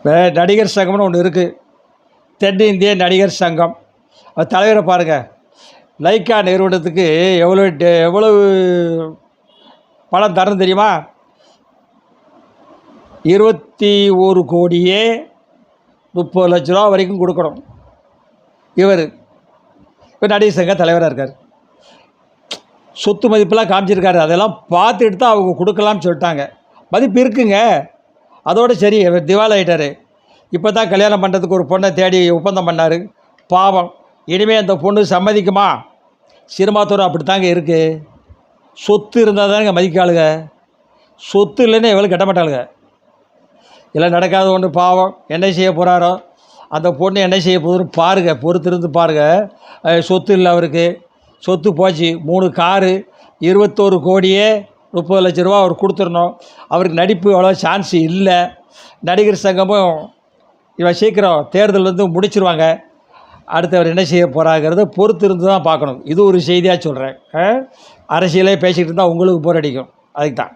இப்போ நடிகர் சங்கம்னு ஒன்று இருக்குது, தென் இந்திய நடிகர் சங்கம். அது தலைவரை பாருங்கள். லைக்கா நிறுவனத்துக்கு எவ்வளவு பணம் தரணும் தெரியுமா? 21 கோடியே 30 லட்ச ரூபா வரைக்கும் கொடுக்கணும். இவர் இப்போ நடிகர் சங்க தலைவராக இருக்கார். சொத்து மதிப்பெல்லாம் காமிச்சிருக்காரு. அதெல்லாம் பார்த்துட்டு தான் அவங்க கொடுக்கலாம்னு சொல்லிட்டாங்க. மதிப்பு இருக்குங்க. அதோடு சரி, இவர் திவால் ஆகிட்டார். இப்போ தான் கல்யாணம் பண்ணுறதுக்கு ஒரு பொண்ணை தேடி ஒப்பந்தம் பண்ணார். பாவம், இனிமேல் அந்த பொண்ணு சம்மதிக்குமா? சினிமா துறை அப்படி தாங்க இருக்குது. சொத்து இருந்தால் தானுங்க மதிக்காளுங்க. சொத்து இல்லைன்னு எவ்வளோ கட்ட மாட்டாளுங்க. எல்லாம் நடக்காத ஒன்று. பாவம், என்ன செய்ய போகிறாரோ அந்த பொண்ணு, என்ன செய்ய போகுதுன்னு பாருங்கள், பொறுத்திருந்து பாருங்கள். சொத்து இல்லை அவருக்கு. சொத்து போச்சு. 3 காரு, 21 கோடியே 30 லட்ச ரூபா அவர் கொடுத்துடணும். அவருக்கு நடிப்பு அவ்வளோ சான்ஸ் இல்லை. நடிகர் சங்கமும் இவன் சீக்கிரம் தேர்தல் வந்து முடிச்சிருவாங்க. அடுத்து அவர் என்ன செய்ய போகிறாங்கிறத பொறுத்து இருந்து தான் பார்க்கணும். இது ஒரு செய்தியாக சொல்கிறேன். அரசியலே பேசிக்கிட்டு இருந்தால் உங்களுக்கு போர் அடிக்கும். அதுக்கு தான்.